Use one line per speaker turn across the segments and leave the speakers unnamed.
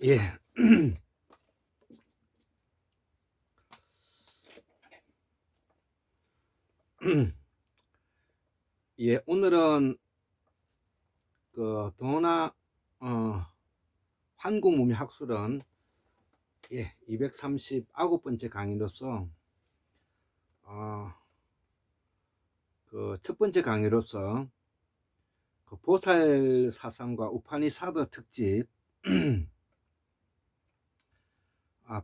예. 예, 오늘은 그 도나 환국문명학술은 239번째 강의로서 그 첫 번째 강의로서 그 보살 사상과 우파니사드 특집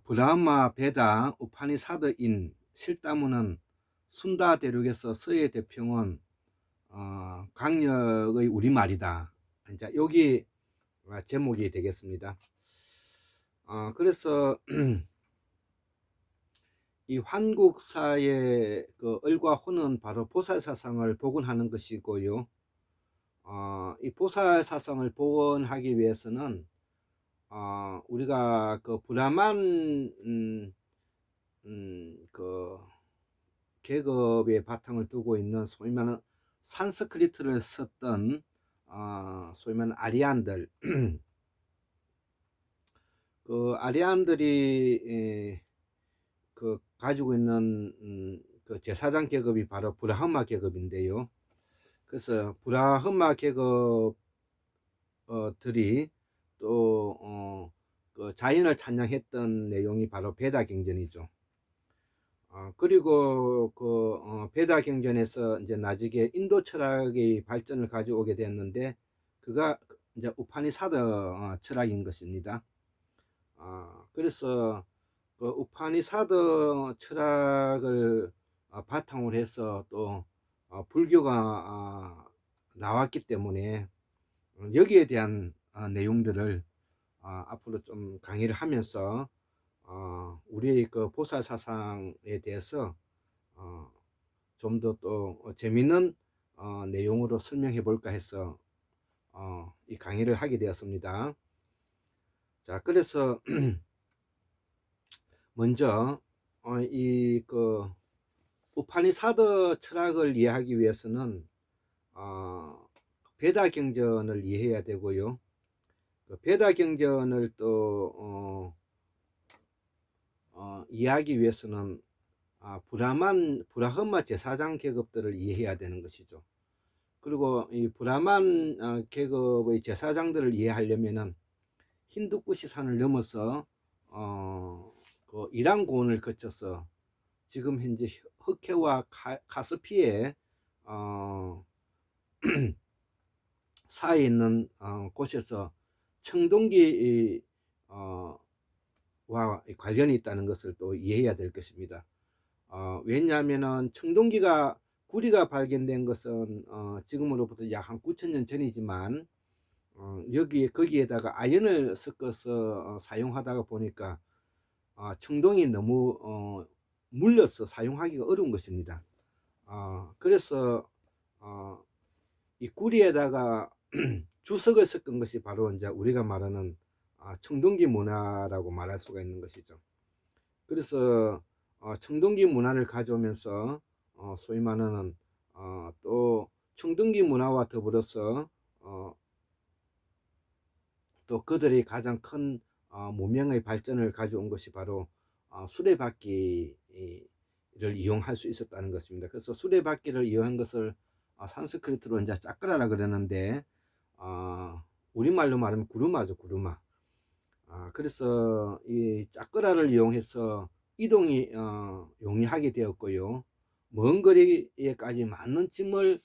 브라흐마 베다 우파니사드인 실다문은 순다 대륙에서 서해 대평원 강력의 우리말이다. 이제 여기 제목이 되겠습니다. 그래서 이 환국사의 그 을과 혼은 바로 보살사상을 복원하는 것이고요. 이 보살사상을 복원하기 위해서는 우리가 그 브라만 그 계급의 바탕을 두고 있는 소위 말하는 산스크리트를 썼던 소위 말하는 아리안들 그 아리안들이 그 가지고 있는 그 제사장 계급이 바로 브라흐마 계급인데요. 그래서 브라흐마 계급들이 또 그 자연을 찬양했던 내용이 바로 베다 경전이죠. 그리고 그 베다 경전에서 이제 나중에 인도 철학의 발전을 가져오게 됐는데 그가 이제 우파니사드 철학인 것입니다. 그래서 그 우파니사드 철학을 바탕으로 해서 또 불교가 나왔기 때문에 여기에 대한 내용들을 앞으로 좀 강의를 하면서 우리의 그 보살 사상에 대해서 좀 더 또 재미있는 내용으로 설명해 볼까 해서 이 강의를 하게 되었습니다. 자, 그래서 먼저 이 그 우파니사드 철학을 이해하기 위해서는 베다 경전을 이해해야 되고요. 그 베다 경전을 또 이해하기 위해서는 브라흐마 제사장 계급들을 이해해야 되는 것이죠. 그리고 이 브라만 계급의 제사장들을 이해하려면은 힌두쿠시 산을 넘어서 그 이란 고원을 거쳐서 지금 현재 흑해와 카스피해 사이에 있는 곳에서 청동기 와 관련이 있다는 것을 또 이해해야 될 것입니다. 왜냐하면은 청동기가 구리가 발견된 것은 지금으로부터 약 한 9,000년 전이지만 거기에다가 아연을 섞어서 사용하다가 보니까 청동이 너무 물려서 사용하기가 어려운 것입니다. 그래서 이 구리에다가 주석을 섞은 것이 바로 이제 우리가 말하는 청동기 문화라고 말할 수가 있는 것이죠. 그래서 청동기 문화를 가져오면서 소위 말하는 또 청동기 문화와 더불어서 또 그들이 가장 큰 문명의 발전을 가져온 것이 바로 수레바퀴를 이용할 수 있었다는 것입니다. 그래서 수레바퀴를 이용한 것을 산스크리트로 이제 짜끄라라 그러는데 우리말로 말하면 구르마죠, 구르마. 그래서 이 짜끄라를 이용해서 이동이 용이하게 되었고요. 먼 거리에까지 많은 짐을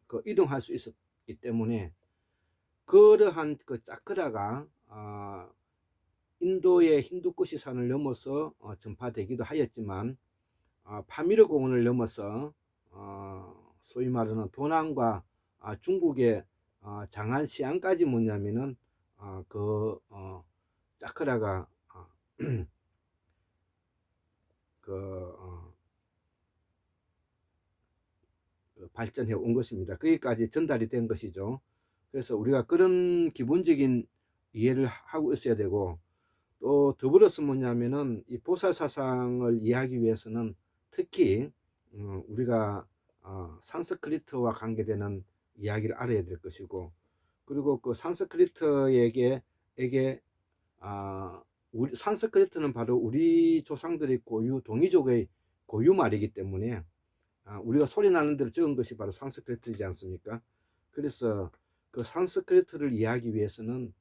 그 이동할 수 있었기 때문에 그러한 그 짜끄라가 인도의 힌두쿠시 산을 넘어서 전파되기도 하였지만 파미르 공원을 넘어서 소위 말하는 도난과 중국의 장안 시안까지 뭐냐면은 그 짜크라가 그 발전해 온 것입니다. 거기까지 전달이 된 것이죠. 그래서 우리가 그런 기본적인 이해를 하고 있어야 되고, 또 더불어서 뭐냐면은 이 보살 사상을 이해하기 위해서는 특히 우리가 산스크리트와 관계되는 이야기를 알아야 될 것이고, 그리고 그 산스크리트에게 우리 산스크리트는 바로 우리 조상들의 고유 동이족의 고유 말이기 때문에 우리가 소리 나는 대로 적은 것이 바로 산스크리트이지 않습니까? 그래서 그 산스크리트를 이해하기 위해서는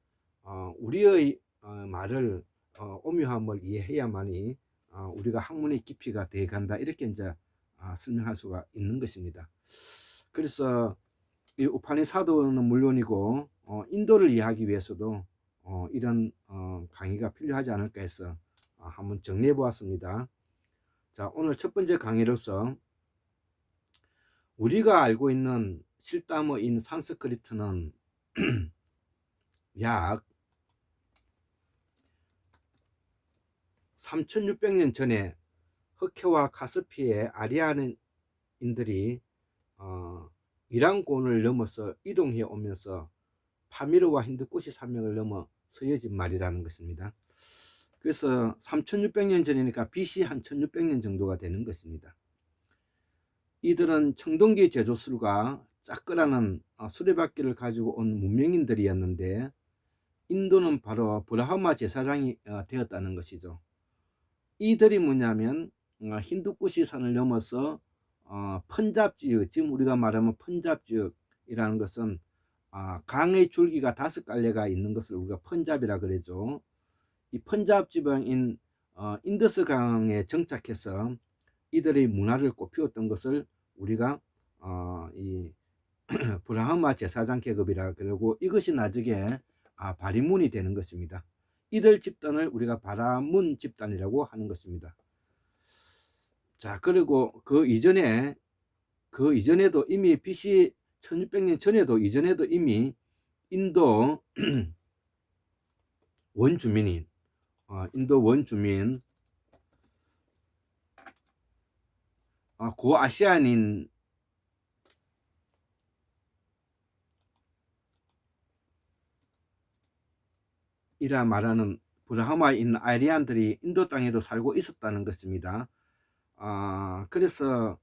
우리의 말을 오묘함을 이해해야만이 우리가 학문의 깊이가 돼 간다, 이렇게 이제 설명할 수가 있는 것입니다. 그래서 이 우파니사도는 물론이고 인도를 이해하기 위해서도 이런 강의가 필요하지 않을까 해서 한번 정리해 보았습니다. 자, 오늘 첫 번째 강의로서 우리가 알고 있는 실담어인 산스크리트는 약 3600년 전에 흑해와 카스피의 아리아인들이 이란권을 넘어서 이동해 오면서 파미르와 힌두쿠시 산맥을 넘어 서여진 말이라는 것입니다. 그래서 3600년 전이니까 BC 한 1600년 정도가 되는 것입니다. 이들은 청동기 제조술과 짜끄라는 수레바퀴를 가지고 온 문명인들이었는데, 인도는 바로 브라하마 제사장이 되었다는 것이죠. 이들이 뭐냐면 힌두쿠시 산을 넘어서 펀잡 지역, 지금 우리가 말하면 펀잡 지역이라는 것은 강의 줄기가 5갈래가 있는 것을 우리가 펀잡이라 그러죠. 이 펀잡 지방인 인더스 강에 정착해서 이들의 문화를 꽃피웠던 것을 우리가 이 브라흐마 제사장 계급이라 그러고, 이것이 나중에 바리문이 되는 것입니다. 이들 집단을 우리가 바라문 집단이라고 하는 것입니다. 자, 그리고 그 이전에도 이미 BC 1600년 전에도 이전에도 이미 인도 원주민인 고아시아인 이라 말하는 브라하마에 있는 아리안들이 인도 땅에도 살고 있었다는 것입니다. 그래서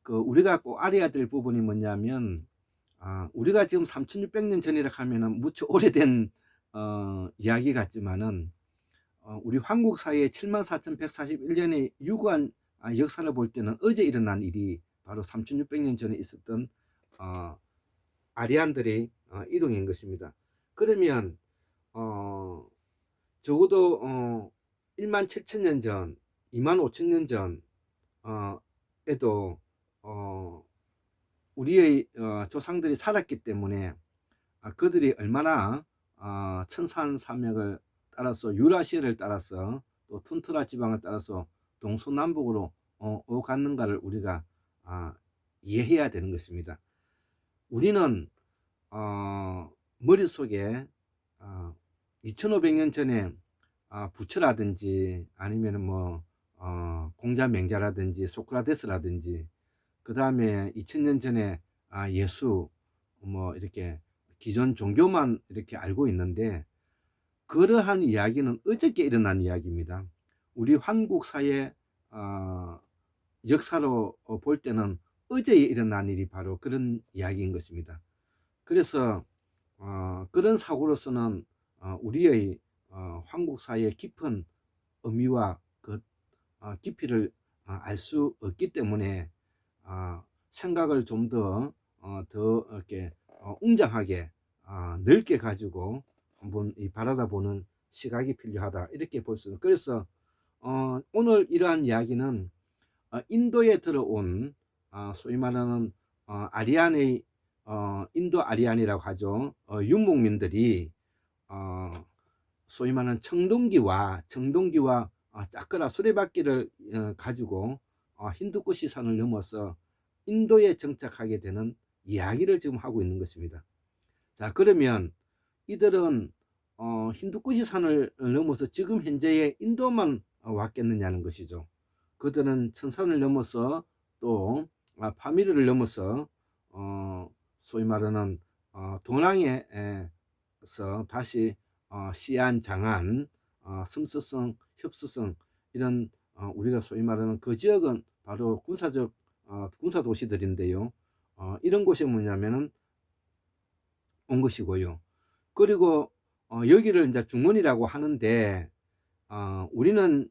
그 우리가 꼭 알아야 될 부분이 뭐냐면, 우리가 지금 3600년 전이라 하면은 무척 오래된 이야기 같지만은 우리 한국 사회의 74,141년의 유구한 역사를 볼 때는 어제 일어난 일이 바로 3600년 전에 있었던 아리안들의 이동인 것입니다. 그러면 적어도 17,000년 전, 25,000년 전 에도 우리의 조상들이 살았기 때문에 그들이 얼마나 천산산맥을 따라서 유라시아를 따라서 또 툰트라 지방을 따라서 동서남북으로 오갔는가를 우리가 이해해야 되는 것입니다. 우리는 머릿속에 2500년 전에 부처라든지 아니면 뭐 공자맹자라든지 소크라테스라든지, 그 다음에 2000년 전에 예수, 뭐 이렇게 기존 종교만 이렇게 알고 있는데, 그러한 이야기는 어저께 일어난 이야기입니다. 우리 한국 사회 역사로 볼 때는 어제 일어난 일이 바로 그런 이야기인 것입니다. 그래서 그런 사고로서는 우리의 한국 사회의 깊은 의미와 그 깊이를 알 수 없기 때문에 생각을 좀 더 이렇게 웅장하게 넓게 가지고 한번 바라다 보는 시각이 필요하다, 이렇게 볼 수 있는. 그래서 오늘 이러한 이야기는 인도에 들어온 소위 말하는 아리안의 인도 아리안이라고 하죠. 유목민들이 소위 말하는 청동기와 짜끄라 수레바퀴를 가지고 힌두쿠시 산을 넘어서 인도에 정착하게 되는 이야기를 지금 하고 있는 것입니다. 자, 그러면 이들은 힌두쿠시 산을 넘어서 지금 현재의 인도만 왔겠느냐는 것이죠. 그들은 천산을 넘어서 또 파미르를 넘어서 소위 말하는 동랑에서 다시 시안, 장안, 섬서성, 협서성, 이런 우리가 소위 말하는 그 지역은 바로 군사적 군사 도시들인데요. 이런 곳에 뭐냐면은 온 것이고요. 그리고 여기를 이제 중원이라고 하는데 우리는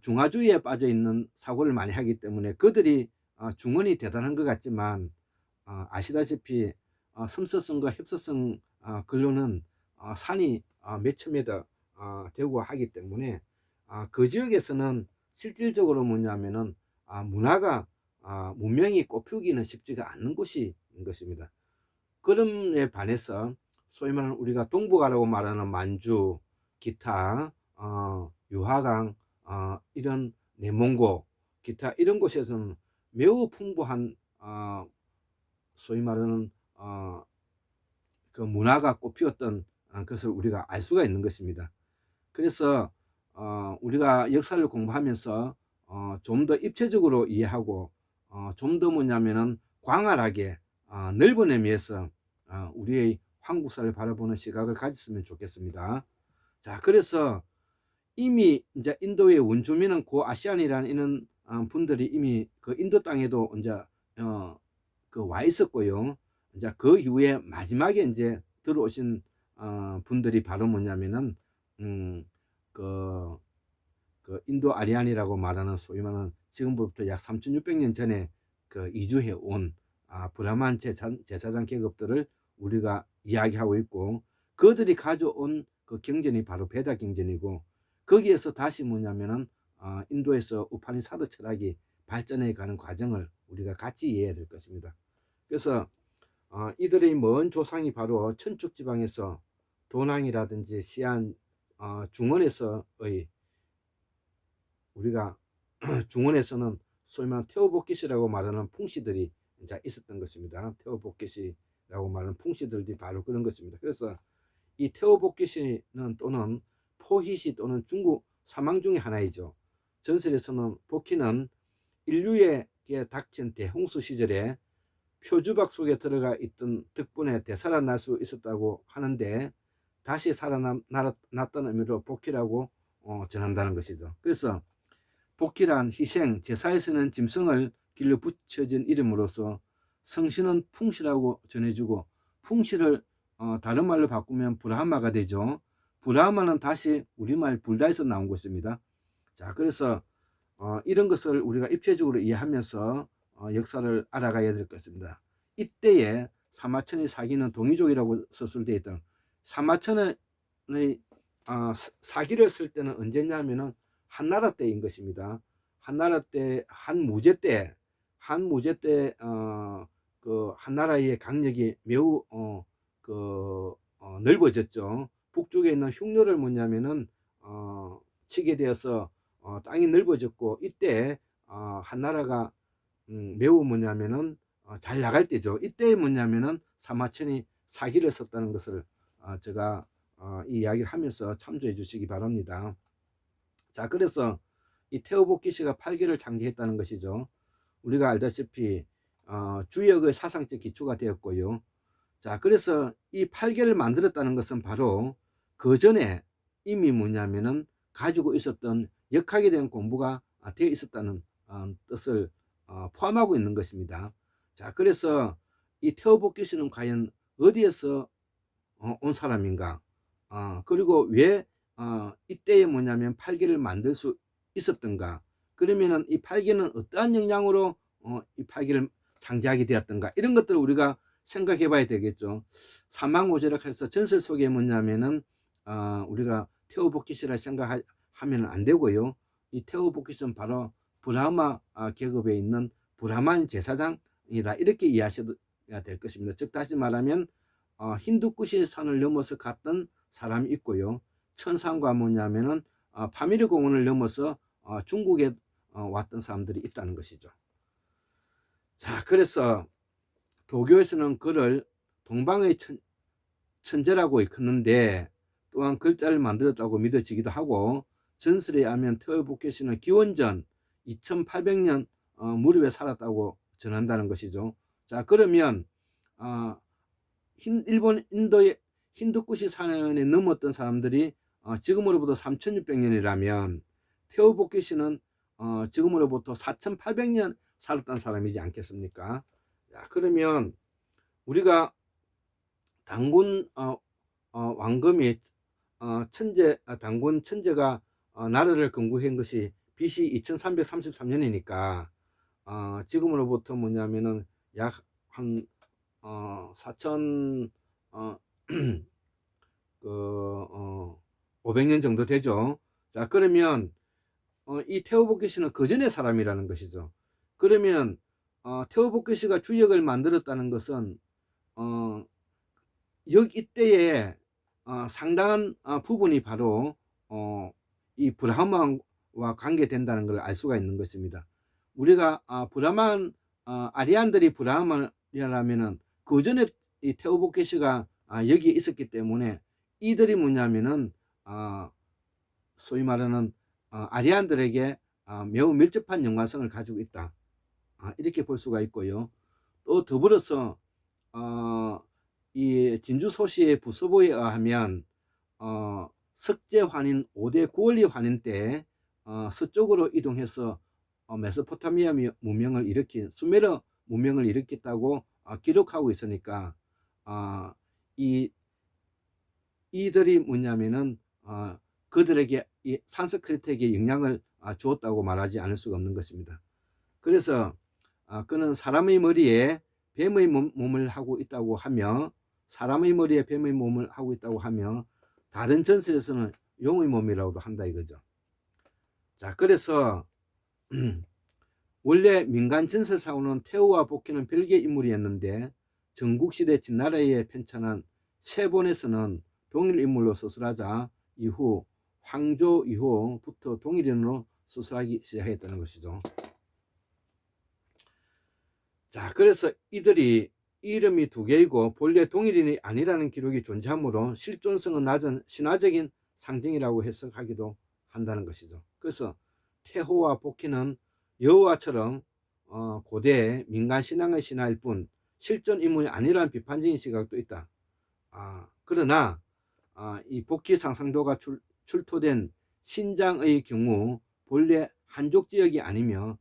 중화주의에 빠져 있는 사고를 많이 하기 때문에 그들이 중원이 대단한 것 같지만 아시다시피 섬서성과 협서성 근로는 산이 몇천 미터 되고 하기 때문에 그 지역에서는 실질적으로 뭐냐면은 문화가 문명이 꽃피우기는 쉽지가 않는 곳인 것입니다. 그럼에 반해서 소위 말하는 우리가 동북아라고 말하는 만주, 기타, 유화강, 이런 내몽고, 기타 이런 곳에서는 매우 풍부한 소위 말하는 그 문화가 꽃피웠던 것을 우리가 알 수가 있는 것입니다. 그래서 우리가 역사를 공부하면서 좀 더 입체적으로 이해하고 좀 더 뭐냐면은 광활하게 넓은 의미에서 우리의 한국사를 바라보는 시각을 가졌으면 좋겠습니다. 자, 그래서 이미 이제 인도의 원주민은 고아시안이라는 이런 분들이 이미 그 인도 땅에도 이제 그 와 있었고요. 이제 그 이후에 마지막에 이제 들어오신 분들이 바로 뭐냐면은 그, 그 인도 아리안이라고 말하는 소위 말하는 지금부터 약 3,600년 전에 그 이주해 온 브라만 제사장 계급들을 우리가 이야기하고 있고, 그들이 가져온 그 경전이 바로 베다 경전이고, 거기에서 다시 뭐냐면은 인도에서 우파니사드 철학이 발전해 가는 과정을 우리가 같이 이해해야 될 것입니다. 그래서 이들의 먼 조상이 바로 천축 지방에서 도낭이라든지 시안 중원에서의 우리가 중원에서는 소위 말하는 테오복기시라고 말하는 풍씨들이 이제 있었던 것입니다. 테오복기시라고 말하는 풍씨들이 바로 그런 것입니다. 그래서 이 테오복기시는 또는 포희시 또는 중국 사망 중의 하나이죠. 전설에서는 복희는 인류에게 닥친 대홍수 시절에 표주박 속에 들어가 있던 덕분에 되살아날 수 있었다고 하는데, 다시 살아났다는 의미로 복희라고 전한다는 것이죠. 그래서 복희란 희생, 제사에서는 짐승을 길러 붙여진 이름으로서 성씨는 풍씨라고 전해주고, 풍씨를 다른 말로 바꾸면 브라하마가 되죠. 브라하마는 다시 우리말 불다에서 나온 것입니다. 자, 그래서 이런 것을 우리가 입체적으로 이해하면서 역사를 알아가야 될 것입니다. 이때에 사마천이 사기는 동이족이라고 서술되어 있던 사마천의 사기를 쓸 때는 언제냐면은 한나라 때인 것입니다. 한나라 때 한무제 때 그 한나라의 강력이 매우 넓어졌죠. 북쪽에 있는 흉노를 뭐냐면은 치게 되어서 땅이 넓어졌고, 이때 한나라가 매우 뭐냐면은 잘 나갈 때죠. 이때 뭐냐면은 사마천이 사기를 썼다는 것을 제가 이 이야기를 하면서 참조해 주시기 바랍니다. 자, 그래서 이 테오복기시가 8개를 창제했다는 것이죠. 우리가 알다시피 주역의 사상적 기초가 되었고요. 자, 그래서 이 8개를 만들었다는 것은 바로 그 전에 이미 뭐냐면은 가지고 있었던 역학에 대한 공부가 되어 있었다는 뜻을 포함하고 있는 것입니다. 자, 그래서 이 테오복기시는 과연 어디에서 온 사람인가? 그리고 왜 이때에 뭐냐면 8개를 만들 수 있었던가? 그러면은 이 8개는 어떠한 영향으로 이 8개를 창제하게 되었던가? 이런 것들을 우리가 생각해 봐야 되겠죠. 사망오제락해서 전설 속에 뭐냐면은 우리가 테오복기시라 생각하면 안 되고요. 이 테오복기시는 바로 브라마 계급에 있는 브라만 제사장이다, 이렇게 이해하셔야 될 것입니다. 즉 다시 말하면 힌두쿠시 산을 넘어서 갔던 사람이 있고요. 천산과 뭐냐면은 파미르 공원을 넘어서 중국에 왔던 사람들이 있다는 것이죠. 자, 그래서 도교에서는 그를 동방의 천재라고 일컫는데, 또한 글자를 만들었다고 믿어지기도 하고, 전설에 의하면 테오복기시는 기원전 2800년 무렵에 살았다고 전한다는 것이죠. 자, 그러면 일본 인도의 힌두쿠시 산에 넘었던 사람들이 지금으로부터 3600년이라면 테오복기시는 지금으로부터 4800년 살았던 사람이지 않겠습니까? 자, 그러면 우리가 단군 왕검이 단군 천재가 나라를 건국한 것이 BC 2333년이니까 지금으로부터 뭐냐면은 약 한 4천 그 500년 정도 되죠. 자, 그러면 이 테오보케시는 그 전의 사람이라는 것이죠. 그러면 테오보케시가 주역을 만들었다는 것은 이때에 상당한 부분이 바로 이 브라흐만과 관계된다는 걸 알 수가 있는 것입니다. 우리가 브라만 아리안들이 브라흐만이라면은 그 전에 이 테오보케시가 여기에 있었기 때문에 이들이 뭐냐면은 소위 말하는 아리안들에게 매우 밀접한 연관성을 가지고 있다. 이렇게 볼 수가 있고요. 또 더불어서 이 진주소시의 부서보에 의하면 석제환인 5대 구원리 환인 때 서쪽으로 이동해서 메소포타미아 문명을 일으킨 수메르 문명을 일으켰다고 기록하고 있으니까 이들이 뭐냐면은 그들에게 이 산스크리트에게 영향을 주었다고 말하지 않을 수가 없는 것입니다. 그래서 그는 사람의 머리에 뱀의 몸을 하고 있다고 하며 사람의 머리에 뱀의 몸을 하고 있다고 하며 다른 전설에서는 용의 몸이라고도 한다 이거죠. 자, 그래서 원래 민간 전설사고는 태후와 복희는 별개 인물이었는데 전국시대 진나라에 편찬한 세본에서는 동일 인물로 서술하자 이후 황조 이후부터 동일인으로 서술하기 시작했다는 것이죠. 자, 그래서 이들이 이름이 두 개이고 본래 동일인이 아니라는 기록이 존재하므로 실존성은 낮은 신화적인 상징이라고 해석하기도 한다는 것이죠. 그래서 태호와 복희는 여호와처럼 고대 민간 신앙의 신화일 뿐 실존 인물이 아니라는 비판적인 시각도 있다. 그러나 이 복희 상상도가 출토된 신장의 경우 본래 한족 지역이 아니며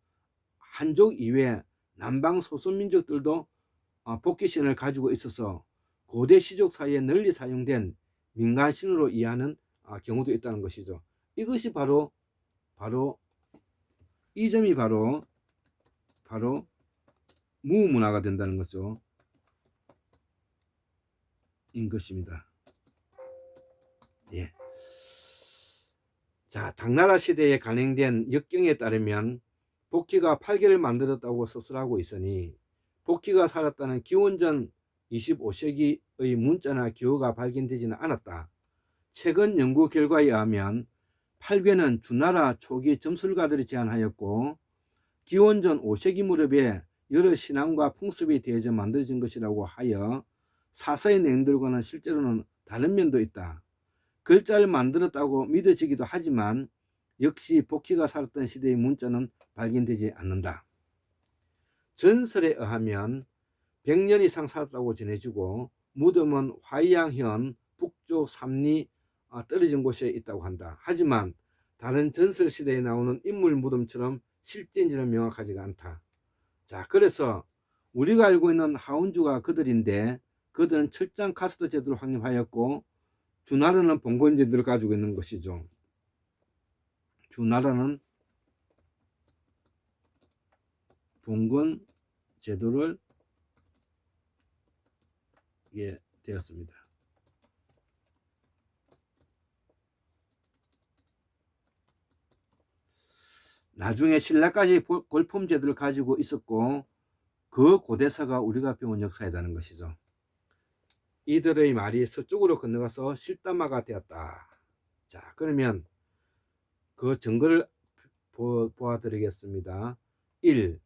한족 이외 남방 소수민족들도 복귀신을 가지고 있어서 고대 시족 사이에 널리 사용된 민간신으로 이해하는 경우도 있다는 것이죠. 이것이 바로 이 점이 바로 무문화가 된다는 것죠. 인 것입니다. 예. 자, 당나라 시대에 간행된 역경에 따르면 복희가 8개를 만들었다고 서술하고 있으니 복희가 살았다는 기원전 25세기의 문자나 기호가 발견되지는 않았다. 최근 연구 결과에 의하면 8괴는 주나라 초기 점술가들이 제안하였고 기원전 5세기 무렵에 여러 신앙과 풍습이 대해져 만들어진 것이라고 하여 사서의 내용들과는 실제로는 다른 면도 있다. 글자를 만들었다고 믿어지기도 하지만 역시 복희가 살았던 시대의 문자는 발견되지 않는다. 전설에 의하면 100년 이상 살았다고 전해지고 무덤은 화이양현 북쪽 삼리 떨어진 곳에 있다고 한다. 하지만 다른 전설 시대에 나오는 인물 무덤처럼 실제인지는 명확하지가 않다. 자, 그래서 우리가 알고 있는 하운주가 그들인데 그들은 철장 카스트 제도를 확립하였고 주나라는 봉건 제도를 가지고 있는 것이죠. 주나라는 봉건 제도를 되었습니다. 나중에 신라까지 골품 제도를 가지고 있었고 그 고대사가 우리가 배운 역사이라는 것이죠. 이들의 말이 서쪽으로 건너가서 실다마가 되었다. 자, 그러면 그 증거를 보아드리겠습니다. 1.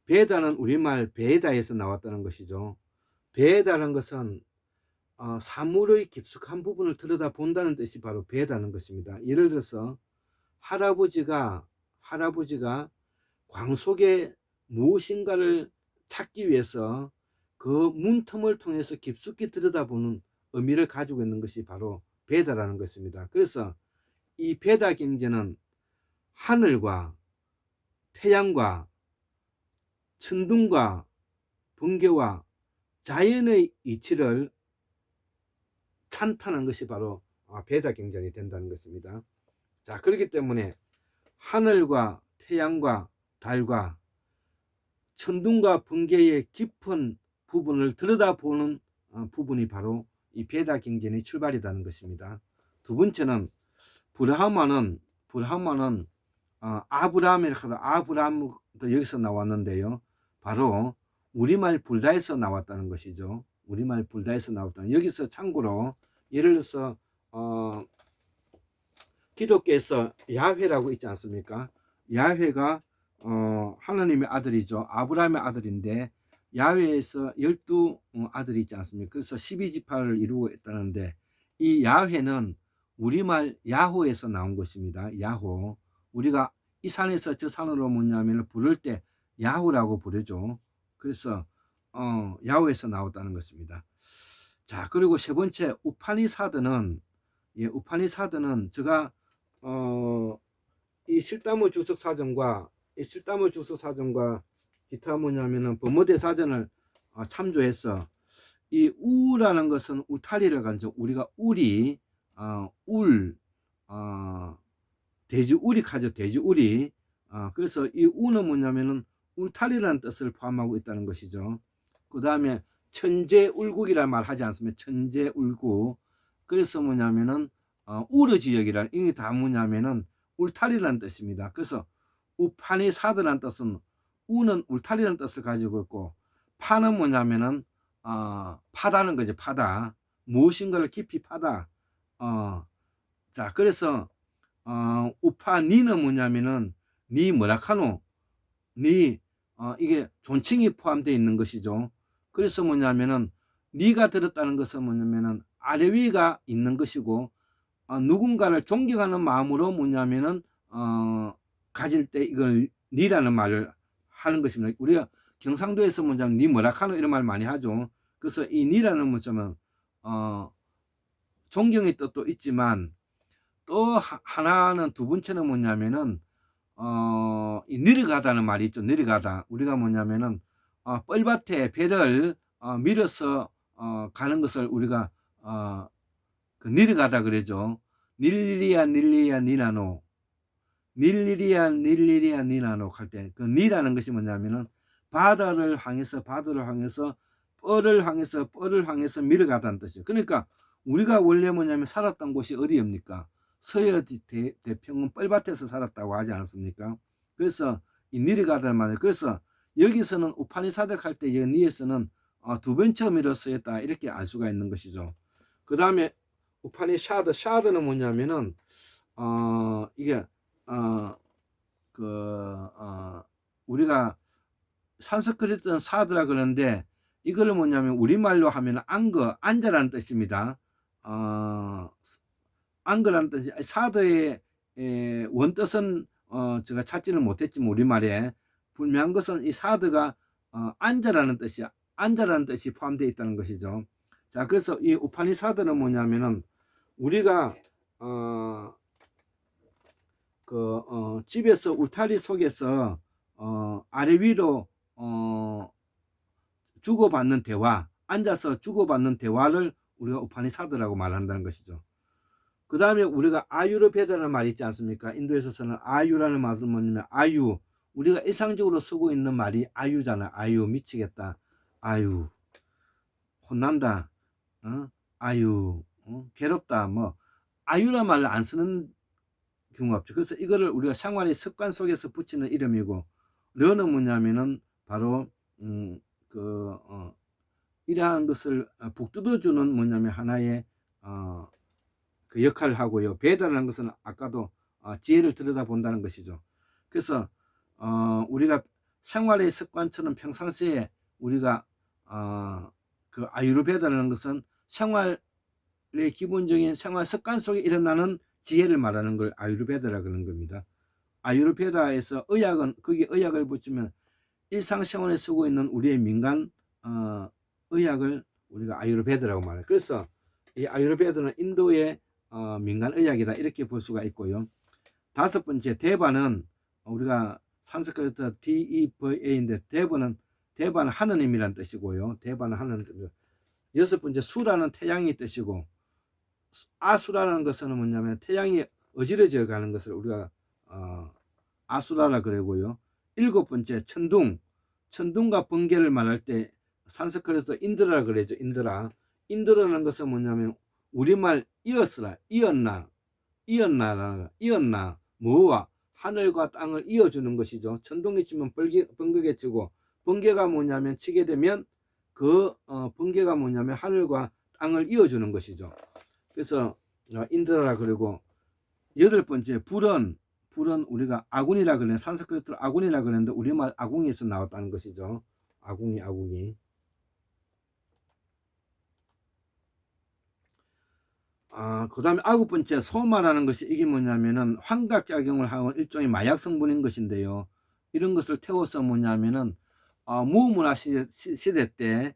베다는 우리말 베다에서 나왔다는 것이죠. 베다는 것은 사물의 깊숙한 부분을 들여다본다는 뜻이 바로 베다는 것입니다. 예를 들어서 할아버지가 광 속에 무엇인가를 찾기 위해서 그 문틈을 통해서 깊숙이 들여다보는 의미를 가지고 있는 것이 바로 베다라는 것입니다. 그래서 이 베다 경제는 하늘과 태양과 천둥과 번개와 자연의 이치를 찬탄한 것이 바로 배다경전이 된다는 것입니다. 자, 그렇기 때문에 하늘과 태양과 달과 천둥과 번개의 깊은 부분을 들여다보는 부분이 바로 이 배다경전의 출발이라는 것입니다. 두 번째는 브라하마는 아브라함이라고 하다 아브라함도 여기서 나왔는데요. 바로 우리말 불다에서 나왔다는 것이죠. 우리말 불다에서 나왔다는. 여기서 참고로 예를 들어서 기독교에서 야훼라고 있지 않습니까? 야훼가 하나님의 아들이죠. 아브라함의 아들인데 야훼에서 12 아들이 있지 않습니까? 그래서 12지파를 이루고 있다는데 이 야훼는 우리말 야호에서 나온 것입니다. 야호. 우리가 이 산에서 저 산으로 뭐냐면 부를 때 야호라고 부르죠. 그래서 야호에서 나왔다는 것입니다. 자, 그리고 세 번째 우파니사드는 우파니사드는 제가 이 실다모 주석 사전과 기타 뭐냐면은 범어대 사전을 참조해서 이 우라는 것은 울타리를 가지고 우리가 울이 돼지우리 가죠. 돼지우리. 그래서 이 우는 뭐냐면은 울타리라는 뜻을 포함하고 있다는 것이죠. 그 다음에 천재울국이라는 말 하지 않습니까? 천재울국. 그래서 뭐냐면은 우르지역이라는, 이게 다 뭐냐면은 울타리라는 뜻입니다. 그래서 우파니사드라는 뜻은 우는 울타리라는 뜻을 가지고 있고 파는 뭐냐면은 파다는 거죠. 파다. 무엇인가를 깊이 파다. 자, 그래서 우파니는 뭐냐면은 니 뭐라카노, 니 이게 존칭이 포함되어 있는 것이죠. 그래서 뭐냐면은 니가 들었다는 것은 뭐냐면은 아래 위가 있는 것이고 누군가를 존경하는 마음으로 뭐냐면은 가질 때 이걸 니라는 말을 하는 것입니다. 우리가 경상도에서 뭐냐면 니 뭐라카노 이런 말 많이 하죠. 그래서 이 니라는 뭐냐면 존경의 뜻도 있지만 또 하나는 두 번째는 뭐냐면은 이 내려가다는 말이 있죠. 내려가다. 우리가 뭐냐면은 뻘밭에 배를 밀어서 가는 것을 우리가 그 내려가다 그러죠. 닐리리아 니나노, 닐리리아 니나노 할 때 그 니라는 것이 뭐냐면은 바다를 향해서 뻘을 향해서 밀어가다는 뜻이죠. 그러니까 우리가 원래 뭐냐면 살았던 곳이 어디입니까? 서해 대평은 뻘밭에서 살았다고 하지 않았습니까? 그래서 이 내려가다는 말이에요. 그래서 여기서는 우파니사득 할 때 이 니에서는 두 번째 의미로 쓰였다 이렇게 알 수가 있는 것이죠. 그 다음에 샤드는 뭐냐면은 이게 우리가 산스크리트는 사드라 그러는데 이거를 뭐냐면 우리말로 하면 앉아라는 뜻입니다. 안그라는 뜻이 사드의 원뜻은 제가 찾지는 못했지만 우리말에 분명한 것은 이 사드가 앉아라는 뜻이 포함되어 있다는 것이죠. 자, 그래서 이 우파니사드는 뭐냐면은 우리가 집에서 울타리 속에서 아래 위로 주고받는 대화, 앉아서 주고받는 대화를 우리가 우파니사드라고 말한다는 것이죠. 그 다음에 우리가 아유르베다라는 말이 있지 않습니까? 인도에서는 아유라는 말은 뭐냐면 아유, 우리가 일상적으로 쓰고 있는 말이 아유잖아. 아유, 미치겠다. 아유, 혼난다. 아유, 괴롭다. 뭐 아유라는 말을 안 쓰는 경우가 없죠. 그래서 이거를 우리가 생활의 습관 속에서 붙이는 이름이고, 르는 뭐냐면은 바로 이러한 것을 북돋워주는 뭐냐면 하나의 그 역할을 하고요. 베다라는 것은 아까도 지혜를 들여다본다는 것이죠. 그래서 우리가 생활의 습관처럼 평상시에 우리가 그 아유르베다라는 것은 생활의 기본적인 생활 습관 속에 일어나는 지혜를 말하는 걸 아유르베다라 그러는 겁니다. 아유르베다에서 의학은 거기 의학을 붙이면 일상생활에 쓰고 있는 우리의 민간 의학을 우리가 아유르베다라고 말해요. 그래서 이 아유르베다는 인도의 민간 의학이다 이렇게 볼 수가 있고요. 다섯 번째 대바는 우리가 산스크리트 DEVA인데 대바는 하느님이란 뜻이고요. 대바는 하느님 뜻. 여섯 번째 수라는 태양이 뜻이고, 아수라는 것은 뭐냐면 태양이 어지러져 가는 것을 우리가 아수라라 그러고요. 일곱 번째 천둥과 번개를 말할 때 산스크리트도 인드라라 그러죠. 인드라는 것은 뭐냐면 우리말 이었나 뭐와 하늘과 땅을 이어주는 것이죠. 천둥이 치면 번개가 치고, 번개가 뭐냐면 치게 되면 번개가 뭐냐면 하늘과 땅을 이어주는 것이죠. 그래서 인드라라 그러고, 여덟 번째 불은 우리가 아군이라 그러는, 산스크리트로 아군이라 그러는데 우리말 아궁이에서 나왔다는 것이죠. 아궁이. 그 다음에 아홉 번째 소마라는 것이 이게 뭐냐면은 환각작용을 하는 일종의 마약 성분인 것인데요. 이런 것을 태워서 뭐냐면은 무문화 시대 때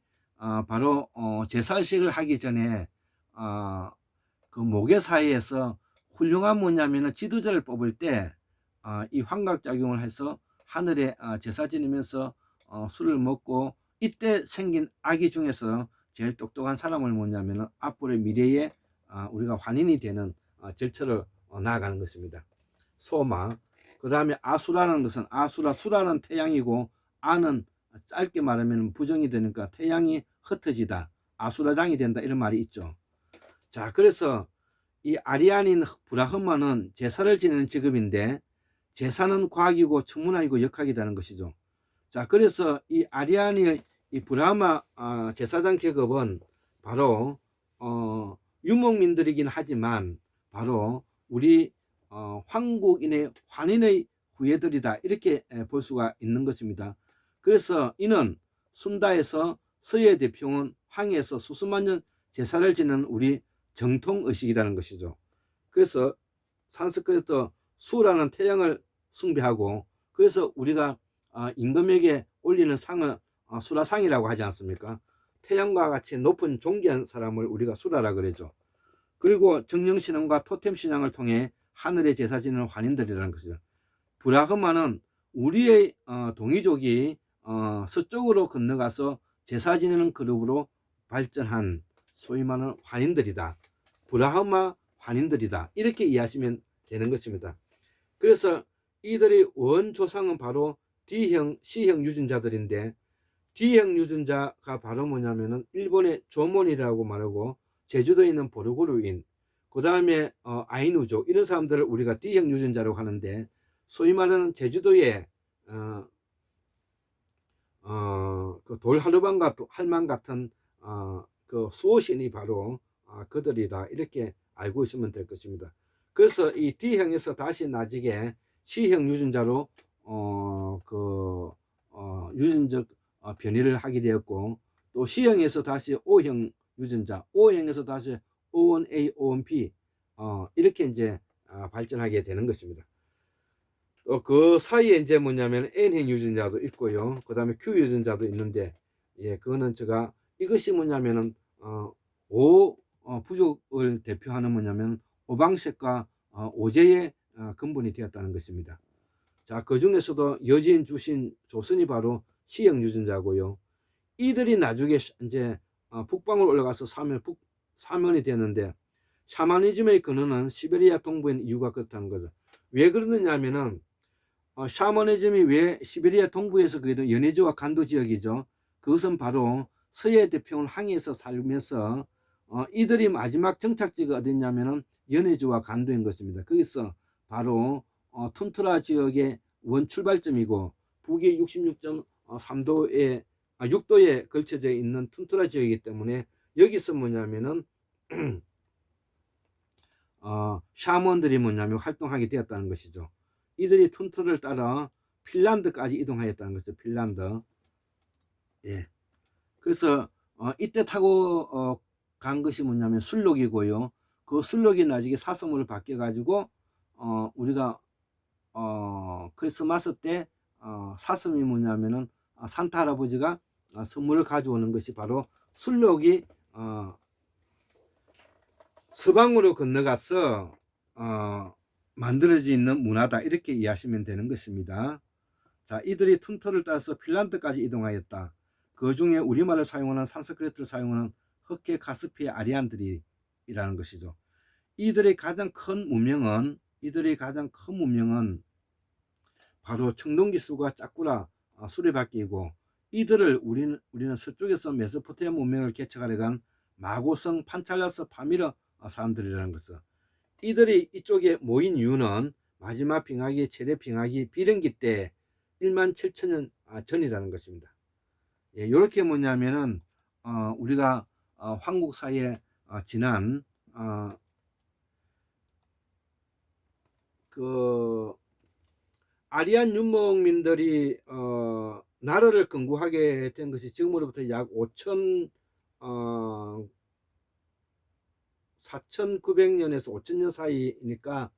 바로 제사식을 하기 전에 그 모계사회에서 훌륭한 뭐냐면은 지도자를 뽑을 때 이 환각작용을 해서 하늘에 제사 지내면서 술을 먹고, 이때 생긴 아기 중에서 제일 똑똑한 사람을 뭐냐면은 앞으로의 미래에 우리가 환인이 되는 절차를 나아가는 것입니다. 소마. 그 다음에 아수라는 것은 수라는 태양이고, 아는 짧게 말하면 부정이 되니까 태양이 흩어지다, 아수라장이 된다, 이런 말이 있죠. 자, 그래서 이 아리안인 브라흐마는 제사를 지내는 직업인데, 제사는 과학이고 천문학이고 역학이라는 것이죠. 자, 그래서 이 아리안의 이 브라흐마 제사장 계급은 바로 유목민들이긴 하지만 바로 우리 황국인의 환인의 후예들이다, 이렇게 볼 수가 있는 것입니다. 그래서 이는 순다에서 서예 대평원 황해에서 수수만 년 제사를 지내는 우리 정통의식이라는 것이죠. 그래서 산스크리트 수라는 태양을 숭배하고, 그래서 우리가 임금에게 올리는 상은 수라상이라고 하지 않습니까? 태양과 같이 높은 존귀한 사람을 우리가 수라라 그러죠. 그리고 정령신앙과 토템신앙을 통해 하늘의 제사 지내는 환인들이라는 것이죠. 브라흐마는 우리의 동이족이 서쪽으로 건너가서 제사 지내는 그룹으로 발전한 소위 말하는 환인들이다. 브라흐마 환인들이다, 이렇게 이해하시면 되는 것입니다. 그래서 이들의 원조상은 바로 D형, C형 유전자들인데, D형 유전자가 바로 뭐냐면은 일본의 조몬이라고 말하고, 제주도에 있는 보르고르인, 그 다음에 아이누족, 이런 사람들을 우리가 D형 유전자라고 하는데, 소위 말하는 제주도의 그 돌하루방과 할망 같은 그 수호신이 바로 그들이다, 이렇게 알고 있으면 될 것입니다. 그래서 이 D형에서 다시 나중에 C형 유전자로 유전적 변이를 하게 되었고, 또 C형에서 다시 O형 유전자, O형에서 다시 O1A, O1B 이렇게 이제 발전하게 되는 것입니다. 그 사이에 이제 뭐냐면 N형 유전자도 있고요. 그 다음에 Q 유전자도 있는데, 그거는 제가 이것이 뭐냐면은 부족을 대표하는 뭐냐면 오방색과 오제의 근본이 되었다는 것입니다. 자, 그 중에서도 여진, 주신, 조선이 바로 C형 유전자고요. 이들이 나중에 이제 북방으로 올라가서 사면이 되었는데, 샤머니즘의 근원은 시베리아 동부인 이유가 그렇다는 거죠. 왜 그러느냐 하면은 샤머니즘이 왜 시베리아 동부에서 그래도 연해주와 간도 지역이죠. 그것은 바로 서해 대평원 항해에서 살면서 이들이 마지막 정착지가 어디냐면은 연해주와 간도인 것입니다. 거기서 바로 툰트라 지역의 원 출발점이고, 북위 66.3도에 6도에 걸쳐져 있는 툰트라 지역이기 때문에, 여기서 뭐냐면은 샤먼들이 뭐냐면 활동하게 되었다는 것이죠. 이들이 툰트를 따라 핀란드까지 이동하였다는 것이죠. 핀란드. 예. 그래서 이때 타고 간 것이 뭐냐면 술록이고요. 그 술록이 나중에 사슴으로 바뀌어 가지고 우리가 크리스마스 때 사슴이 뭐냐면은 산타 할아버지가 선물을 가져오는 것이 바로 술록이 서방으로 건너가서 만들어져 있는 문화다, 이렇게 이해하시면 되는 것입니다. 자, 이들이 툰터를 따라서 핀란드까지 이동하였다. 그 중에 우리말을 사용하는 산스크리트를 사용하는 흑해 카스피의 아리안들이라는 것이죠. 이들의 가장 큰 문명은 바로 청동기술과 짝구라 수레바퀴이고, 이들을 우리는 서쪽에서 메소포타미아 문명을 개척하려 간 마고성 판찰라스 파미르 사람들이라는 것을, 이들이 이쪽에 모인 이유는 마지막 빙하기 최대 빙하기 비령기 때 1만 7천년 전이라는 것입니다. 예, 이렇게 뭐냐면은 우리가 황국사에 지난 그 아리안 윤목민들이 나라를 건국하게 된 것이 지금으로부터 약 4,900년에서 5,000년 사이니까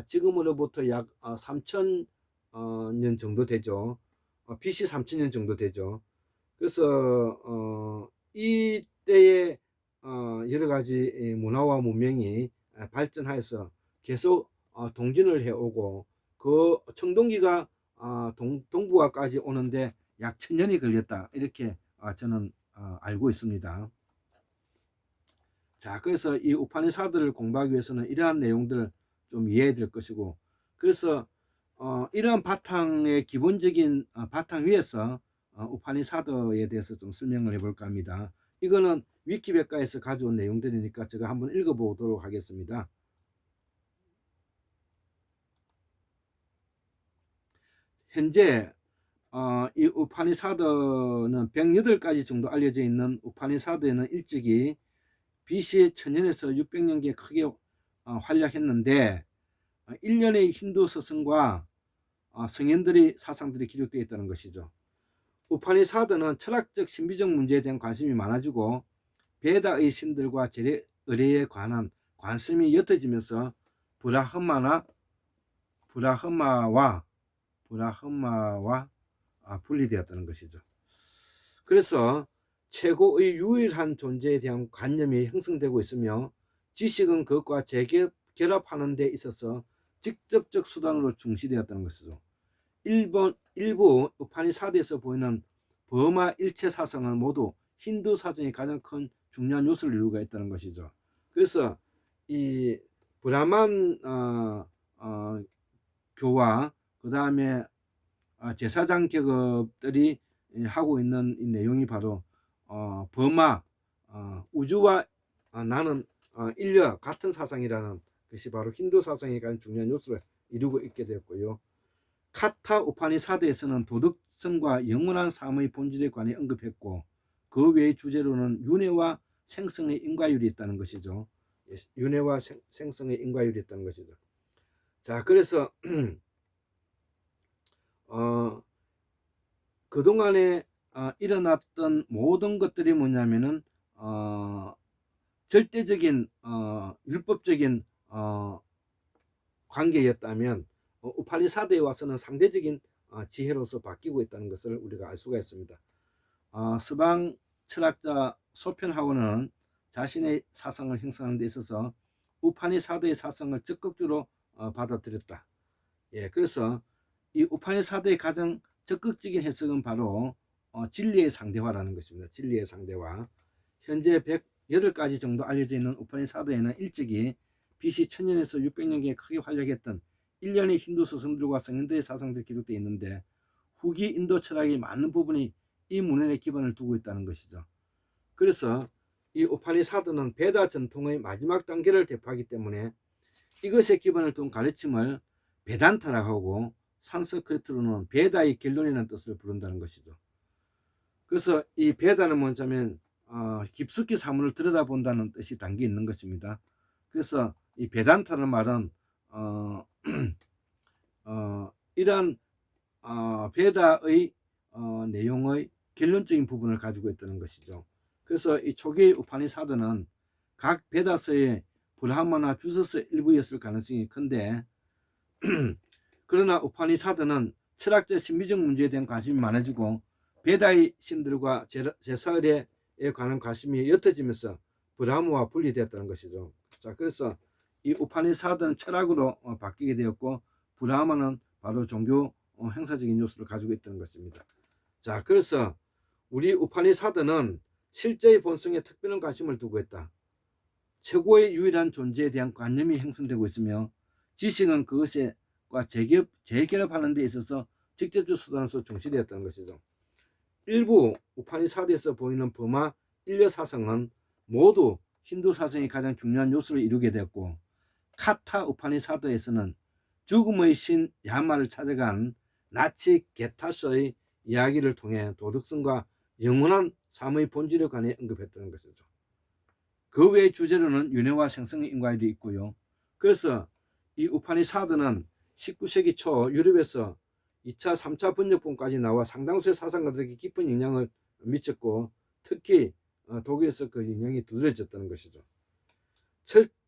지금으로부터 약 3,000년 정도 되죠. BC 3,000년 정도 되죠. 그래서 이때에 여러 가지 문화와 문명이 발전하여서 계속 동진을 해오고, 그 청동기가 동북아까지 오는데 약 1,000년이 걸렸다, 이렇게 저는 알고 있습니다. 자, 그래서 이 우파니사드를 공부하기 위해서는 이러한 내용들을 좀 이해해야 될 것이고, 그래서 이러한 바탕의 기본적인 바탕 위에서 우파니사드에 대해서 좀 설명을 해볼까 합니다. 이거는 위키백과에서 가져온 내용들이니까 제가 한번 읽어보도록 하겠습니다. 현재 이 우파니사드는 108가지 정도 알려져 있는 우파니사드에는 일찍이 BC 1000년에서 600년기에 크게 활약했는데, 일련의 힌두 서성과 성현들의 사상들이 기록되어 있다는 것이죠. 우파니사드는 철학적 신비적 문제에 대한 관심이 많아지고, 베다의 신들과 의례에 관한 관심이 옅어지면서 브라흐마와 분리되었다는 것이죠. 그래서 최고의 유일한 존재에 대한 관념이 형성되고 있으며, 지식은 그것과 재결합하는 데 있어서 직접적 수단으로 중시되었다는 것이죠. 일부 우파니사드에서 보이는 버마 일체 사상은 모두 힌두 사상의 가장 큰 중요한 요소를 이루고 있다는 것이죠. 그래서 이 브라만 교와 그 다음에 제사장 계급들이 하고 있는 이 내용이 바로 버마 우주와 나는 인류 같은 사상이라는 것이 바로 힌두 사상의 가장 중요한 요소를 이루고 있게 되었고요. 카타 우파니사드에서는 도덕성과 영원한 삶의 본질에 관해 언급했고, 그 외의 주제로는 윤회와 생성의 인과율이 있다는 것이죠. 윤회와 생성의 인과율이 있다는 것이죠. 자, 그래서 그동안에 일어났던 모든 것들이 뭐냐면은 절대적인 율법적인 관계였다면, 우파니사드에 와서는 상대적인 지혜로서 바뀌고 있다는 것을 우리가 알 수가 있습니다. 서방 철학자 소펜하우어는 자신의 사상을 형성하는 데 있어서 우파니사드의 사상을 적극적으로 받아들였다. 예, 그래서 이 우파니사드의 가장 적극적인 해석은 바로 진리의 상대화라는 것입니다. 진리의 상대화. 현재 108가지 정도 알려져 있는 우파니사드에는 일찍이 BC 1000년에서 600년경에 크게 활약했던 일련의 힌두 서성들과 성현들의 사상들이 기록되어 있는데, 후기 인도 철학의 많은 부분이 이 문헌에 기반을 두고 있다는 것이죠. 그래서 이 우파니사드는 베다 전통의 마지막 단계를 대표하기 때문에 이것에 기반을 둔 가르침을 베단타라고 하고, 산스크리트로는 베다의 결론이라는 뜻을 부른다는 것이죠. 그래서 이 베다는 뭐냐면 깊숙이 사물을 들여다본다는 뜻이 담겨 있는 것입니다. 그래서 이 베단타는 말은 이러한 베다의 내용의 결론적인 부분을 가지고 있다는 것이죠. 그래서 이 초기 우파니사드는 각 베다서의 브라흐마나 주서서 일부였을 가능성이 큰데, 그러나 우파니사드는 철학적 신비적 문제에 대한 관심이 많아지고, 베다의 신들과 제사의례에 관한 관심이 옅어지면서 브라흐마와 분리되었다는 것이죠. 자, 그래서 이 우파니사드는 철학으로 바뀌게 되었고, 브라흐마는 바로 종교 행사적인 요소를 가지고 있다는 것입니다. 자, 그래서 우리 우파니사드는 실제의 본성에 특별한 관심을 두고 있다. 최고의 유일한 존재에 대한 관념이 형성되고 있으며 지식은 그것과 재결합하는 데 있어서 직접적 수단으로서 중시되었다는 것이죠. 일부 우파니사드에서 보이는 버마 인려 사상은 모두 힌두 사상의 가장 중요한 요소를 이루게 되었고, 카타 우파니사드에서는 죽음의 신 야마를 찾아간 나치 게타서의 이야기를 통해 도덕성과 영원한 삶의 본질에 관해 언급했다는 것이죠. 그 외의 주제로는 윤회와 생성의 인과율이 있고요. 그래서 이 우파니사드는 19세기 초 유럽에서 2차, 3차 번역본까지 나와 상당수의 사상가들에게 깊은 영향을 미쳤고, 특히 독일에서 그 영향이 두드러졌다는 것이죠.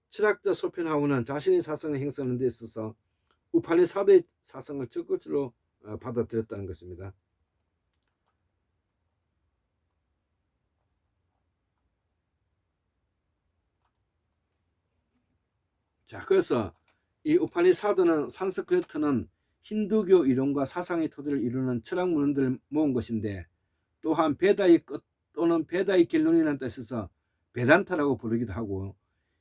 철학자 소펜하우는 자신의 사상을 형성하는 데 있어서 우파니사드의 사상을 적극적으로 받아들였다는 것입니다. 자, 그래서 이 우파니사드는 산스크리트는 힌두교 이론과 사상의 토대를 이루는 철학 문헌들을 모은 것인데, 또한 베다의 끝 또는 베다의 결론이라는 뜻에서 베단타라고 부르기도 하고,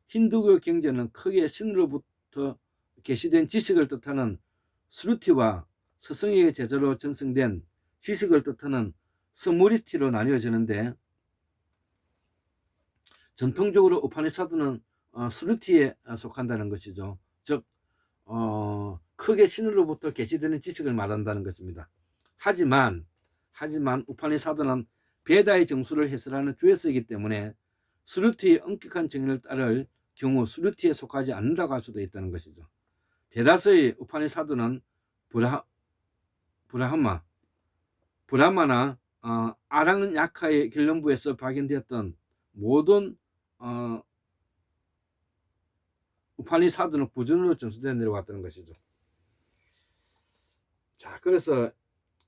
힌두교 경전은 크게 신으로부터 계시된 지식을 뜻하는 스루티와 스승의 제자로 전승된 지식을 뜻하는 스무리티로 나뉘어지는데, 전통적으로 우파니사드는 스루티에 속한다는 것이죠. 즉 크게 신으로부터 계시되는 지식을 말한다는 것입니다. 하지만 우파니사드는 베다의 정수를 해설하는 주에서이기 때문에 스루티의 엄격한 정의를 따를 경우 스루티에 속하지 않는다고 할 수도 있다는 것이죠. 대다수의 우파니사드는 브라마나 아랑야카의 결론부에서 발견되었던 모든 우파니사드는 구준으로 점수되어 내려왔다는 것이죠. 자, 그래서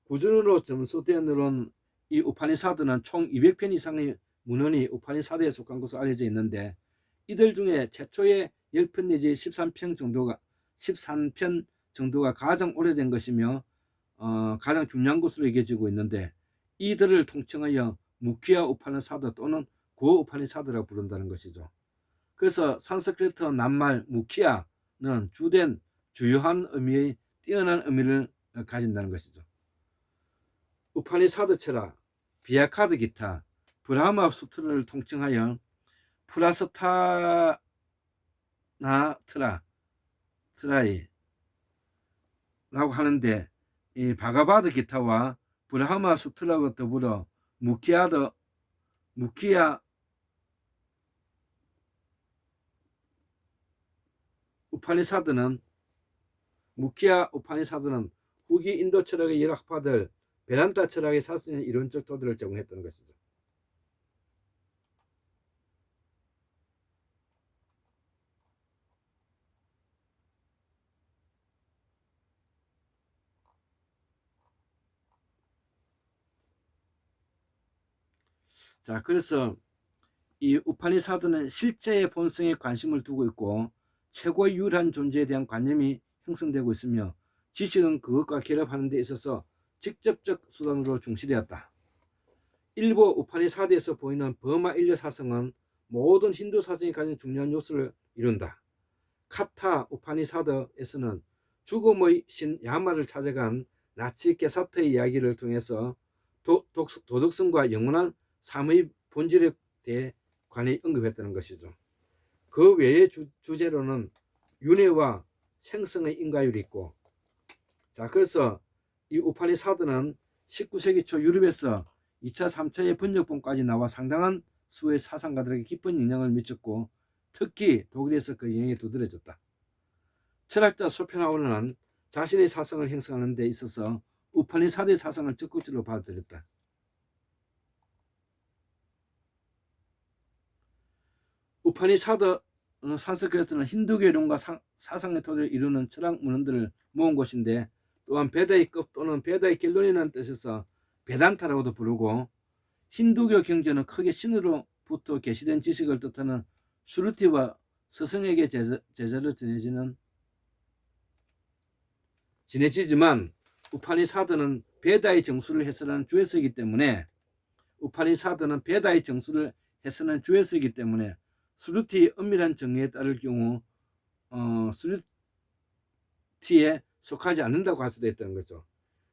구준으로 점수되어 내려온 이 우파니사드는 총 200편 이상의 문헌이 우파니사드에 속한 것으로 알려져 있는데, 이들 중에 최초의 10편 내지 13편 정도가 가장 오래된 것이며 가장 중요한 것으로 여겨지고 있는데, 이들을 통칭하여 무키아 우파니사드 또는 구어 우파니사드라고 부른다는 것이죠. 그래서 산스크리트 낱말 무키아는 주된 주요한 의미의 뛰어난 의미를 가진다는 것이죠. 우파니사드 철학, 비아카드 기타, 브라마 수트라를 통칭하여 프라스타나 트라이라고 하는데, 이 바가바드 기타와 브라마 수트라와 더불어 무키아 우파니사드는 후기 인도 철학의 여러 학파들 베란타 철학의 사실은 이론적 토대를 제공했던 것이죠. 자, 그래서 이 우파니사드는 실제의 본성에 관심을 두고 있고, 최고의 유일한 존재에 대한 관념이 형성되고 있으며, 지식은 그것과 결합하는 데 있어서 직접적 수단으로 중시되었다. 일부 우파니사드에서 보이는 버마 인려 사상은 모든 힌두 사상이 가장 중요한 요소를 이룬다. 카타 우파니사드에서는 죽음의 신 야마를 찾아간 나치 게사트의 이야기를 통해서 도덕성과 영원한 삶의 본질에 대해 관해 언급했다는 것이죠. 그 외의 주제로는 윤회와 생성의 인과율이 있고, 자, 그래서 이 우파니사드는 19세기 초 유럽에서 2차, 3차의 번역본까지 나와 상당한 수의 사상가들에게 깊은 영향을 미쳤고, 특히 독일에서 그 영향이 두드러졌다. 철학자 소펜하우어는 자신의 사상을 형성하는 데 있어서 우파니사드의 사상을 적극적으로 받아들였다. 우파니사드 산스크리트는 힌두교 이론과 사상의 토대를 이루는 철학 문헌들을 모은 것인데, 또한 베다의 끝 또는 베다의 결론이라는 뜻에서 베단타라고도 부르고, 힌두교 경전은 크게 신으로부터 계시된 지식을 뜻하는 슈르티와 스승에게 제자로 지내지만 우파니사드는 베다의 정수를 해설하는 주에서이기 때문에 스루티의 엄밀한 정의에 따를 경우 스루티에 속하지 않는다고 할 수도 있다는 거죠.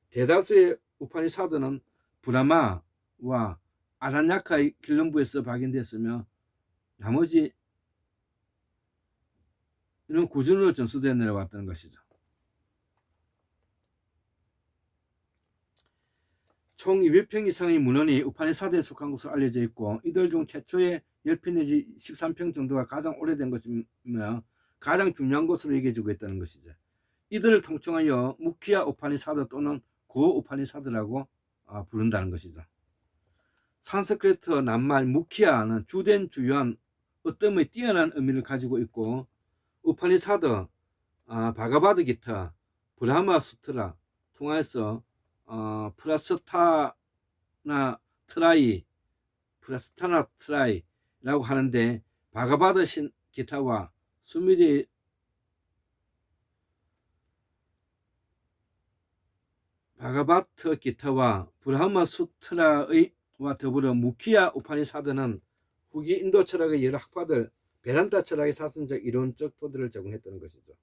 대다수의 우파니사드는 브라마와 아란야카의 길럼부에서 발견됐으며 나머지 이런 구준으로 전수되어 내려왔다는 것이죠. 총 200평 이상의 문헌이 우파니사드에 속한 것으로 알려져 있고 이들 중 최초의 10평 내지 13평 정도가 가장 오래된 것이며 가장 중요한 것으로 여겨지고 있다는 것이죠. 이들을 통칭하여 무키야 우파니사드 또는 고어 우파니사드라고 부른다는 것이죠. 산스크리트 낱말 무키야는 주된 주요한 어떤 뛰어난 의미를 가지고 있고 우파니사드, 바가바드기타, 브라마 수트라 통해서 프라스타나 트라이라고 하는데 바가바드 기타와 수미리 바가바트 기타와 브라마 수트라와 더불어 무키야 우파니사드는 후기 인도 철학의 여러 학파들 베란타 철학의 사선적 이론적 토대를 제공했다는 것이죠.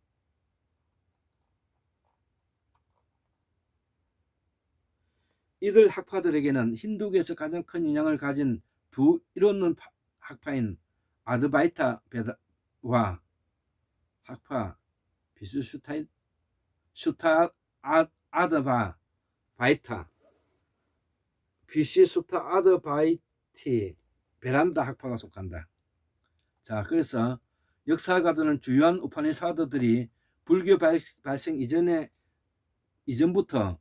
이들 학파들에게는 힌두교에서 가장 큰 영향을 가진 두 이론론 학파인 아드바이타 베다와 학파 아드바이타 비시수타 아드바이티 베란다 학파가 속한다. 자, 그래서 역사가들은 주요한 우파니사드들이 불교 발생 이전부터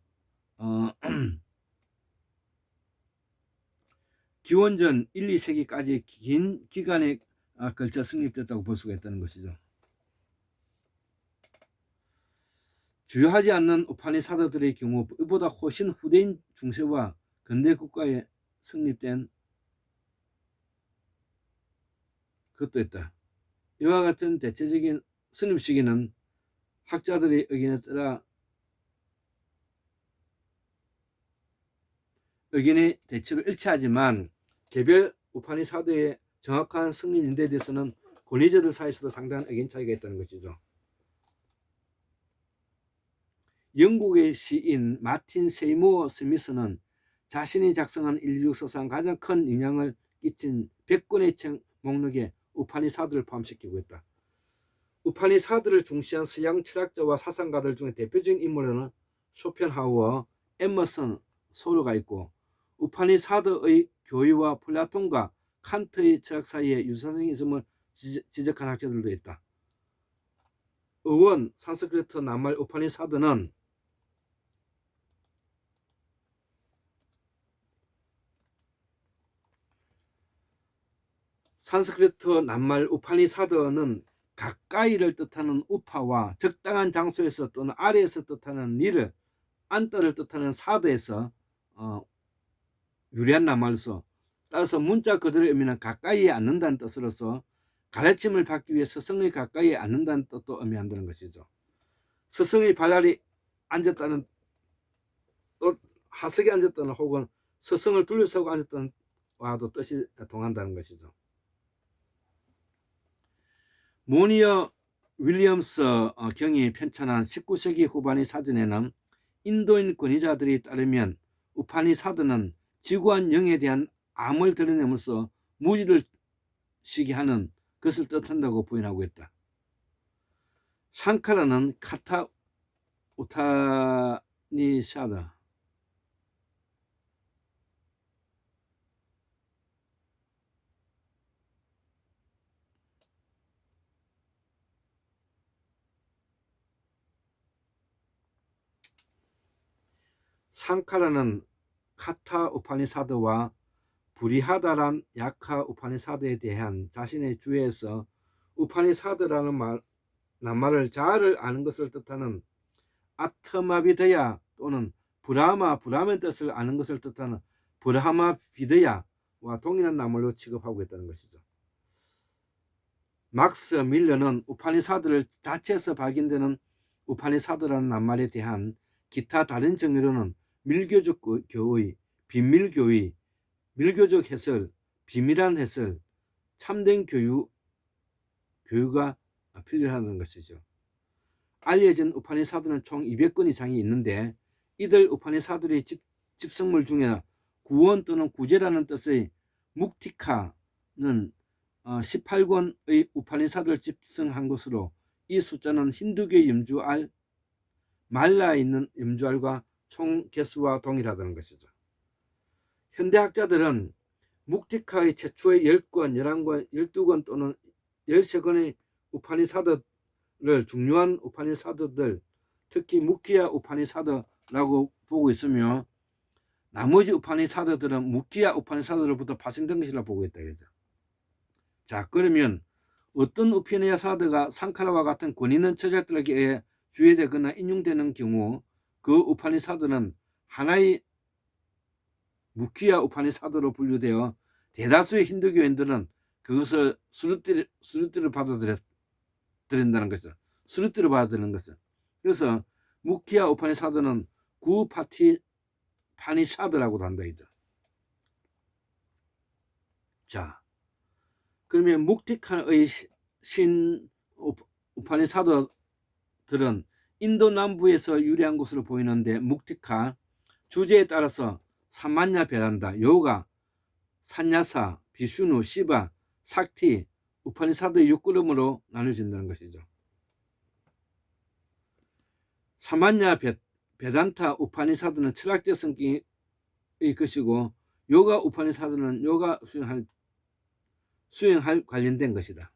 기원전 1, 2세기까지 긴 기간에 걸쳐 성립됐다고 볼 수가 있다는 것이죠. 주요하지 않는 우파니사드들의 경우 이보다 훨씬 후대인 중세와 근대 국가에 성립된 것도 있다. 이와 같은 대체적인 성립 시기는 학자들의 의견에 따라 의견이 대체로 일치하지만 개별 우파니사드의 정확한 성립 연대에 대해서는 권위자들 사이에서도 상당한 의견 차이가 있다는 것이죠. 영국의 시인 마틴 세이무어 스미스는 자신이 작성한 인류 서상 가장 큰 영향을 끼친 100권의 책 목록에 우파니사드를 포함시키고 있다. 우파니사드를 중시한 서양 철학자와 사상가들 중에 대표적인 인물로는 쇼펜하우어, 에머슨, 소르가 있고 우파니사드의 교의와 플라톤과 칸트의 철학 사이에 유사성이 있음을 지적한 학자들도 있다. 의원 산스크리트 낱말 우파니사드는 가까이를 뜻하는 우파와 적당한 장소에서 또는 아래에서 뜻하는 니를 안따를 뜻하는 사드에서 유래한 낱말로서 따라서 문자 그대로 의미는 가까이에 앉는다는 뜻으로서 가르침을 받기 위해 스승의 가까이에 앉는다는 뜻도 의미한다는 것이죠. 스승의 발날이 앉았다는 또 하석에 앉았다는 혹은 스승을 둘러싸고 앉았다는 와도 뜻이 동한다는 것이죠. 모니어 윌리엄스 경이 편찬한 19세기 후반의 사전에는 인도인 권위자들이 따르면 우파니사드는 지구한 영에 대한 암을 드러내면서 무지를 시기하는 것을 뜻한다고 부인하고 있다. 샹카라는 카타 우타니샤드 샹카라는 카타 우파니사드와 브리하다란 야카 우파니사드에 대한 자신의 주에서 우파니사드라는 낱말을 자아를 아는 것을 뜻하는 아트마비드야 또는 브라마의 뜻을 아는 것을 뜻하는 브라마비드야와 동일한 낱말로 취급하고 있다는 것이죠. 막스 밀러는 우파니사드를 자체에서 발견되는 우파니사드라는 낱말에 대한 기타 다른 정의로는 밀교적 교의, 비밀교의, 밀교적 해설, 비밀한 해설, 참된 교육가 필요하다는 것이죠. 알려진 우파니사드는 총 200권 이상이 있는데 이들 우파니사드의 집성물 중에 구원 또는 구제라는 뜻의 묵티카는 18권의 우파니사드를 집성한 것으로 이 숫자는 힌두교의 염주알, 말라에 있는 염주알과 총 개수와 동일하다는 것이죠. 현대학자들은 묵티카의 최초의 10권, 11권, 12권 또는 13권의 우파니사드를 중요한 우파니사드들, 특히 무키야 우파니사드라고 보고 있으며 나머지 우파니사드들은 무키야 우파니사드로부터 파생된 것이라고 보고 있다. 그죠? 자, 그러면 어떤 우파니사드가 상카라와 같은 권위 있는 저자들에게 의해 주의되거나 인용되는 경우 그 우파니사드는 하나의 무키야 우파니사드로 분류되어 대다수의 힌두교인들은 그것을 스루티를 받아들인다는 것이죠. 스루티를 받아들이는 것은. 그래서 무키야 우파니사드는 구파니샤드라고도 한다. 이죠. 자, 그러면 묵티카의 신 우파니사드들은 인도 남부에서 유래한 것으로 보이는데 묵티카 주제에 따라서 사만냐 베란다, 요가, 산야사, 비슈누, 시바, 삭티, 우파니사드의 6그룹으로 나눠진다는 것이죠. 사만냐 베단타 우파니사드는 철학적 성격의 것이고 요가 우파니사드는 요가 수행할 관련된 것이다.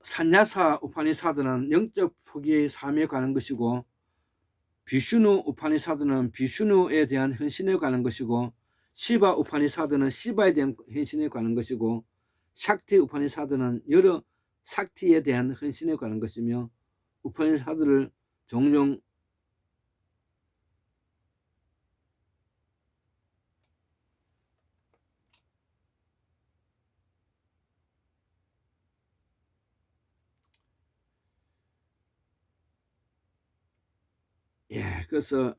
산야사 우파니사드는 영적 포기의 삶에 관한 것이고 비슈누 우파니사드는 비슈누에 대한 헌신에 관한 것이고 시바 우파니사드는 시바에 대한 헌신에 관한 것이고 샥티 우파니사드는 여러 삭티에 대한 헌신에 관한 것이며 우파니사드를 종종 그래서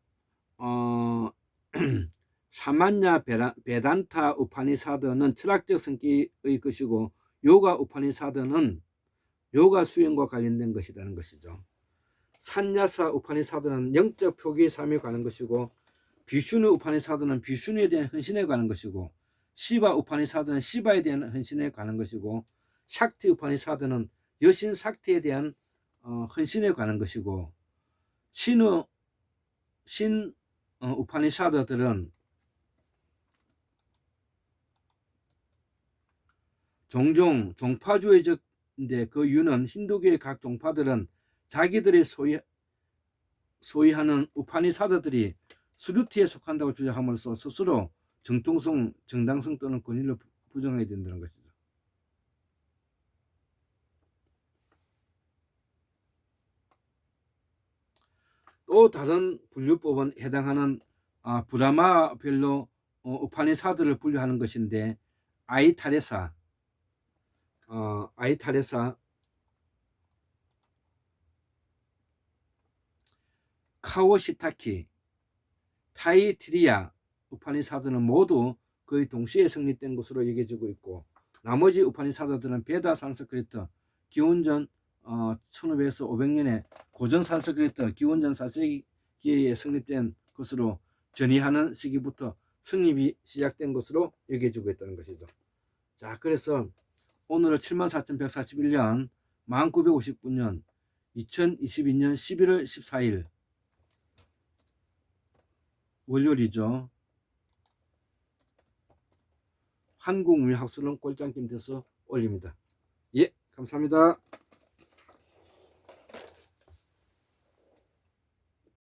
사만냐 베단타 우파니사드는 철학적 성격의 것이고 요가 우파니사드는 요가 수행과 관련된 것이라는 것이죠. 산야사 우파니사드는 영적 표기의 삶에 관한 것이고 비슈누 우파니사드는 비슈누에 대한 헌신에 관한 것이고 시바 우파니사드는 시바에 대한 헌신에 관한 것이고 샥티 우파니사드는 여신 삭티에 대한 헌신에 관한 것이고 신 우파니사드들은 종종 종파주의적인데 그 이유는 힌두교의 각 종파들은 자기들이 소유하는 우파니사드들이 스루티에 속한다고 주장함으로써 스스로 정통성, 정당성 또는 권위를 부정해야 된다는 것이죠. 또 다른 분류법은 해당하는 브라마별로 우파니사드를 분류하는 것인데 아이타레사, 카오시타키, 타이티리아 우파니사드는 모두 거의 동시에 성립된 것으로 여겨지고 있고 나머지 우파니사드들은 베다 산스크리트 기원전 1500에서 500년에 고전 산스크리트 기원전 4세기에 성립된 것으로 전이하는 시기부터 성립이 시작된 것으로 여겨지고 있다는 것이죠. 자, 그래서 오늘은 74,141년 1959년 2022년 11월 14일 월요일이죠. 한국문학수는 꼴짱김 돼서 올립니다. 예, 감사합니다.